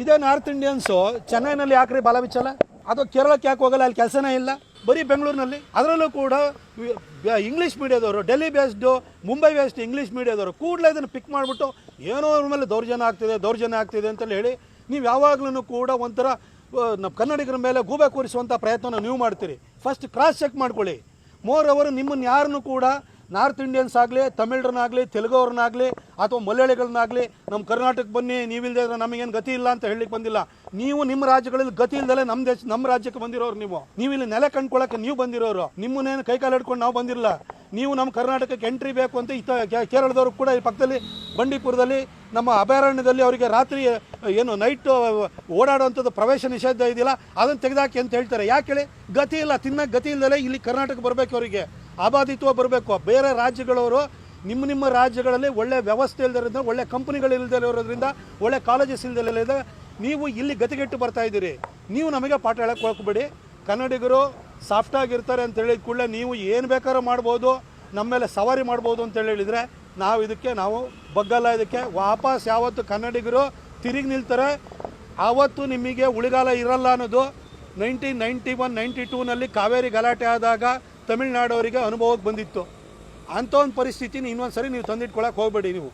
ಇದೇ north Indians ಚೆನ್ನೈನಲ್ಲಿ ಯಾಕ್ರಿ ಬಾಲ ಬಿಚ್ಚಲ್ಲ, ಅದು ಕೇರಳಕ್ಕೆ ಯಾಕೆ ಹೋಗಲ್ಲ, ಅಲ್ಲಿ ಕೆಲಸನೇ ಇಲ್ಲ, ಬರೀ ಬೆಂಗಳೂರಿನಲ್ಲಿ. ಅದರಲ್ಲೂ ಕೂಡ ಇಂಗ್ಲೀಷ್ ಮೀಡಿಯಾದವರು, Delhi based, Mumbai based English ಮೀಡಿಯಾದವರು ಕೂಡಲೇ ಇದನ್ನು ಪಿಕ್ ಮಾಡಿಬಿಟ್ಟು ಏನೋ ಅವ್ರ ಮೇಲೆ ದೌರ್ಜನ್ಯ ಆಗ್ತಿದೆ ಅಂತೇಳಿ ಹೇಳಿ ನೀವು ಯಾವಾಗಲೂ ಕೂಡ ಒಂಥರ ನಮ್ಮ ಕನ್ನಡಿಗರ ಮೇಲೆ ಗೂಬೆ ಕೂರಿಸುವಂಥ ಪ್ರಯತ್ನವನ್ನು ನೀವು ಮಾಡ್ತೀರಿ. ಫಸ್ಟ್ ಕ್ರಾಸ್ ಚೆಕ್ ಮಾಡ್ಕೊಳ್ಳಿ. ಮೋರ್ ಅವರು ನಿಮ್ಮನ್ನು ಯಾರನ್ನು ಕೂಡ ನಾರ್ತ್ ಇಂಡಿಯನ್ಸ್ ಆಗಲಿ, ತಮಿಳರನ್ನಾಗಲಿ, ತೆಲುಗವ್ರನ್ನಾಗಲಿ ಅಥವಾ ಮಲಯಾಳಿಗಳನ್ನಾಗಲಿ ನಮ್ಮ ಕರ್ನಾಟಕಕ್ಕೆ ಬನ್ನಿ ನೀವಿಲ್ಲದೆ ಇದ್ರೆ ನಮಗೇನು ಗತಿ ಇಲ್ಲ ಅಂತ ಹೇಳಲಿಕ್ಕೆ ಬಂದಿಲ್ಲ. ನೀವು ನಿಮ್ಮ ರಾಜ್ಯಗಳಲ್ಲಿ ಗತಿ ಇಲ್ದಲೇ ನಮ್ಮ ರಾಜ್ಯಕ್ಕೆ ಬಂದಿರೋರು. ನೀವು ಇಲ್ಲಿ ನೆಲೆ ಕಂಡ್ಕೊಳ್ಳೋಕ್ಕೆ ನೀವು ಬಂದಿರೋರು. ನಿಮ್ಮನ್ನೇನು ಕೈಕಾಲು ಹಿಡ್ಕೊಂಡು ನಾವು ಬಂದಿರಲ್ಲ. ನೀವು ನಮ್ಮ ಕರ್ನಾಟಕಕ್ಕೆ ಎಂಟ್ರಿ ಬೇಕು ಅಂತ ಕೇರಳದವರು ಕೂಡ ಈ ಪಕ್ಕದಲ್ಲಿ ಬಂಡೀಪುರದಲ್ಲಿ ನಮ್ಮ ಅಭಯಾರಣ್ಯದಲ್ಲಿ ಅವರಿಗೆ ರಾತ್ರಿ ನೈಟ್ ಓಡಾಡುವಂಥದ್ದು ಪ್ರವೇಶ ನಿಷೇಧ ಇದೆಯಲ್ಲ, ಅದನ್ನು ತೆಗೆದಾಕಿ ಅಂತ ಹೇಳ್ತಾರೆ. ಯಾಕೆ ಹೇಳಿ? ಗತಿ ಇಲ್ಲ, ತಿನ್ನಕ್ಕೆ ಗತಿ ಇಲ್ದಲೇ ಇಲ್ಲಿ ಕರ್ನಾಟಕ ಬರಬೇಕು, ಅವರಿಗೆ ಆಬಾದಿತ್ವ ಬರಬೇಕು. ಬೇರೆ ರಾಜ್ಯಗಳವರು ನಿಮ್ಮ ರಾಜ್ಯಗಳಲ್ಲಿ ಒಳ್ಳೆ ವ್ಯವಸ್ಥೆ ಇಲ್ಲದಿರೋದ್ರಿಂದ, ಒಳ್ಳೆ ಕಂಪನಿಗಳು ಇಲ್ಲದೆ ಇರೋದ್ರಿಂದ, ಒಳ್ಳೆ ಕಾಲೇಜಸ್ ಇಲ್ಲದೆ ನೀವು ಇಲ್ಲಿ ಗತಿಗೆಟ್ಟು ಬರ್ತಾ ಇದ್ದೀರಿ. ನೀವು ನಮಗೆ ಪಾಠ ಹೇಳಕ್ಕೆ ಹೋಗ್ಬೇಡಿ. ಕನ್ನಡಿಗರು ಸಾಫ್ಟಾಗಿರ್ತಾರೆ ಅಂತ ಹೇಳಿದ ಕೂಡಲೇ ನೀವು ಏನು ಬೇಕಾದ್ರೂ ಮಾಡ್ಬೋದು, ನಮ್ಮ ಮೇಲೆ ಸವಾರಿ ಮಾಡ್ಬೋದು ಅಂತೇಳಿ ಹೇಳಿದರೆ ನಾವು ಬಗ್ಗಲ್ಲ. ಇದಕ್ಕೆ ವಾಪಸ್ ಯಾವತ್ತು ಕನ್ನಡಿಗರು ತಿರುಗಿ ನಿಲ್ತಾರೆ ಆವತ್ತು ನಿಮಗೆ ಉಳಿಗಾಲ ಇರಲ್ಲ ಅನ್ನೋದು 1991-92ನಲ್ಲಿ ಕಾವೇರಿ ಗಲಾಟೆ ಆದಾಗ ತಮಿಳ್ನಾಡವರಿಗೆ ಅನುಭವಕ್ಕೆ ಬಂದಿತ್ತು. ಅಂಥ ಒಂದು ಪರಿಸ್ಥಿತಿನ ಇನ್ನೊಂದು ಸರಿ ನೀವು ತಂದಿಟ್ಕೊಳಕ್ಕೆ ಹೋಗಬೇಡಿ. ನೀವು